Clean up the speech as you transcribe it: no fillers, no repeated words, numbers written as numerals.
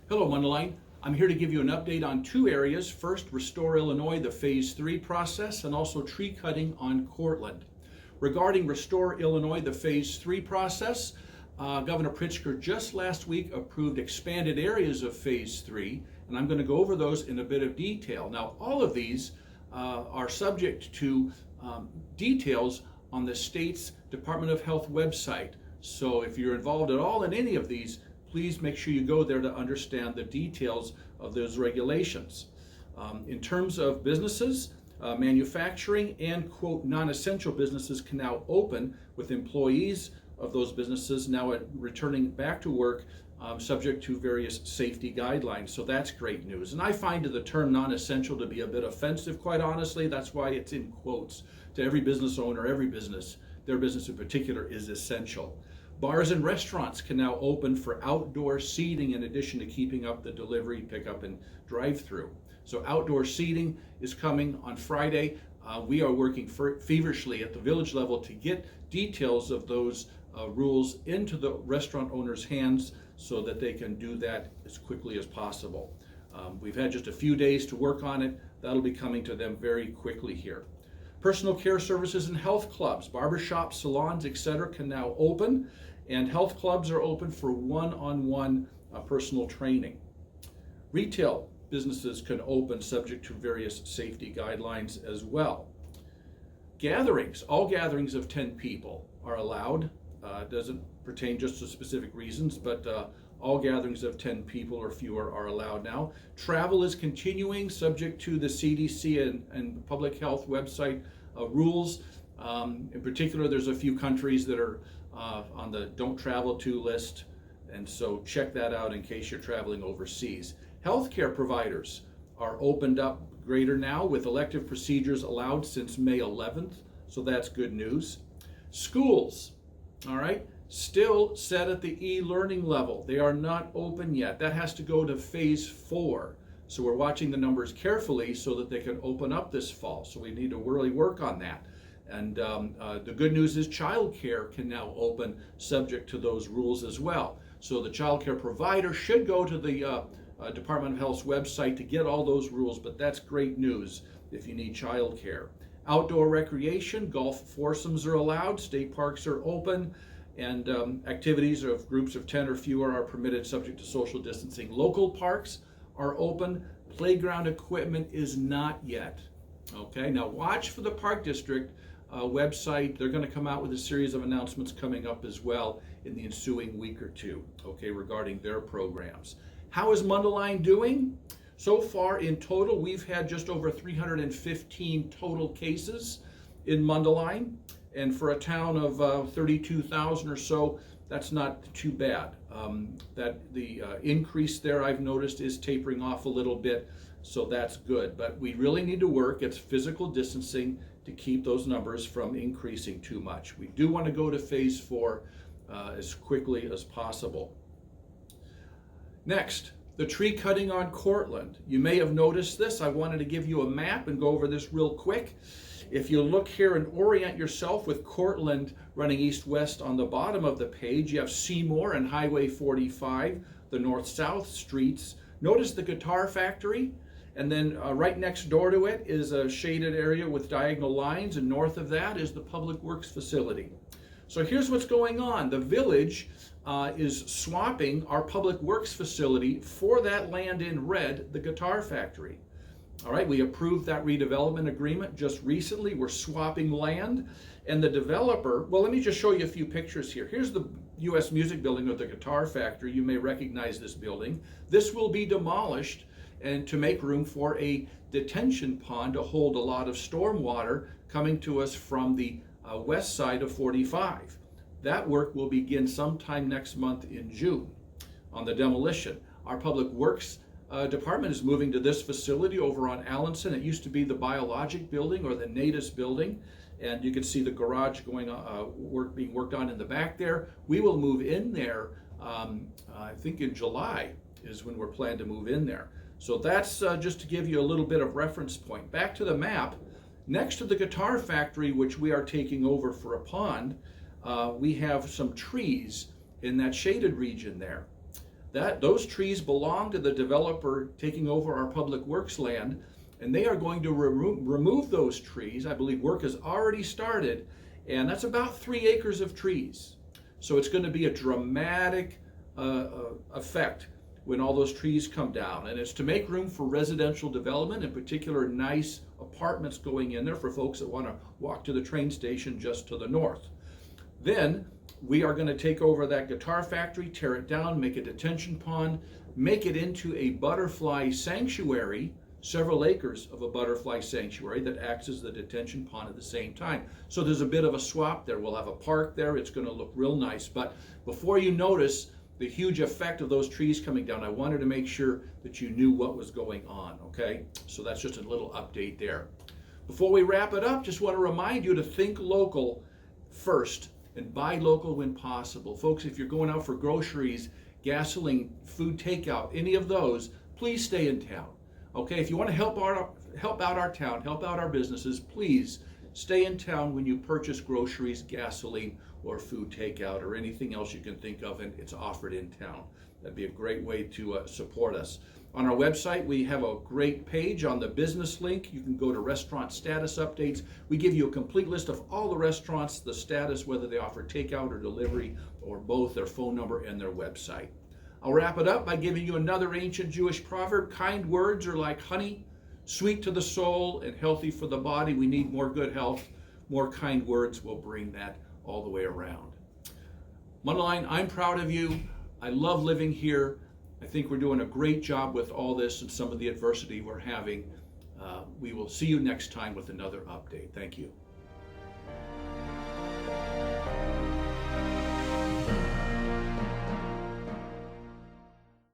Hello, Mundelein. I'm here to give you an update on two areas. First, Restore Illinois, the Phase 3 process, and also tree cutting on Cortland. Regarding Restore Illinois, the Phase 3 process, Governor Pritzker just last week approved expanded areas of Phase 3, and I'm going to go over those in a bit of detail. Now, all of these are subject to details on the state's Department of Health website. So if you're involved at all in any of these, please make sure you go there to understand the details of those regulations. In terms of businesses, manufacturing and, quote, non-essential businesses can now open, with employees of those businesses now returning back to work subject to various safety guidelines. So that's great news. And I find the term non-essential to be a bit offensive, quite honestly. That's why it's in quotes. To every business owner, every business, their business in particular, is essential. Bars and restaurants can now open for outdoor seating in addition to keeping up the delivery, pickup, and drive-through. So outdoor seating is coming on Friday. We are working feverishly at the village level to get details of those rules into the restaurant owners' hands so that they can do that as quickly as possible. We've had just a few days to work on it. That'll be coming to them very quickly here. Personal care services and health clubs, barbershops, salons, etc. can now open, and health clubs are open for one-on-one personal training. Retail businesses can open subject to various safety guidelines as well. Gatherings, all gatherings of 10 people are allowed. It doesn't pertain just to specific reasons, but all gatherings of 10 people or fewer are allowed now. Travel is continuing subject to the CDC and public health website rules. In particular, there's a few countries that are on the don't travel to list, and so check that out in case you're traveling overseas. Healthcare providers are opened up greater now, with elective procedures allowed since May 11th, so that's good news. Schools, all right, still set at the e-learning level. They are not open yet. That has to go to Phase 4. So we're watching the numbers carefully so that they can open up this fall. So we need to really work on that. And the good news is childcare can now open subject to those rules as well. So the childcare provider should go to the Department of Health's website to get all those rules, but that's great news if you need childcare. Outdoor recreation, golf foursomes are allowed, state parks are open, and activities of groups of 10 or fewer are permitted subject to social distancing. Local parks are open. Playground equipment is not yet. Okay, now watch for the Park District website. They're going to come out with a series of announcements coming up as well in the ensuing week or two, okay, regarding their programs. How is Mundelein doing? So far in total, we've had just over 315 total cases in Mundelein, and for a town of 32,000 or so, that's not too bad. That the increase there, I've noticed, is tapering off a little bit, so that's good. But we really need to work at physical distancing to keep those numbers from increasing too much. We do want to go to Phase 4 as quickly as possible. Next, the tree cutting on Cortland. You may have noticed this. I wanted to give you a map and go over this real quick. If you look here and orient yourself with Cortland running east-west on the bottom of the page, you have Seymour and Highway 45, the north-south streets. Notice the guitar factory, and then right next door to it is a shaded area with diagonal lines, and north of that is the Public Works facility. So here's what's going on. The village is swapping our Public Works facility for that land in red, the guitar factory. All right, we approved that redevelopment agreement just recently. We're swapping land, and the developer, well, let me just show you a few pictures here. Here's the U.S. Music Building of the Guitar Factory. You may recognize this building. This will be demolished and to make room for a detention pond to hold a lot of storm water coming to us from the west side of 45. That work will begin sometime next month in June on the demolition. Our Public Works department is moving to this facility over on Allenson. It used to be the Biologic Building or the Natus Building, and you can see the garage going being worked on in the back there. We will move in there, I think in July is when we're planned to move in there. So that's just to give you a little bit of reference point. Back to the map, next to the guitar factory, which we are taking over for a pond, we have some trees in that shaded region there. those trees belong to the developer taking over our public works land, and they are going to remove those trees. I believe work has already started, and that's about 3 acres of trees. So it's going to be a dramatic effect when all those trees come down, and it's to make room for residential development, in particular nice apartments going in there for folks that want to walk to the train station just to the north. Then we are going to take over that guitar factory, tear it down, make a detention pond, make it into a butterfly sanctuary, several acres of a butterfly sanctuary that acts as the detention pond at the same time. So there's a bit of a swap there. We'll have a park there. It's going to look real nice. But before you notice the huge effect of those trees coming down, I wanted to make sure that you knew what was going on, okay? So that's just a little update there. Before we wrap it up, just want to remind you to think local first and buy local when possible. Folks, if you're going out for groceries, gasoline, food takeout, any of those, please stay in town. Okay, if you want to help out our town, help out our businesses, please stay in town when you purchase groceries, gasoline, or food takeout, or anything else you can think of, and it's offered in town. That'd be a great way to support us. On our website, we have a great page on the business link. You can go to restaurant status updates. We give you a complete list of all the restaurants, the status, whether they offer takeout or delivery, or both, their phone number and their website. I'll wrap it up by giving you another ancient Jewish proverb. Kind words are like honey, sweet to the soul and healthy for the body. We need more good health. More kind words will bring that all the way around. Mundelein, I'm proud of you. I love living here. I think we're doing a great job with all this and some of the adversity we're having. We will see you next time with another update. Thank you.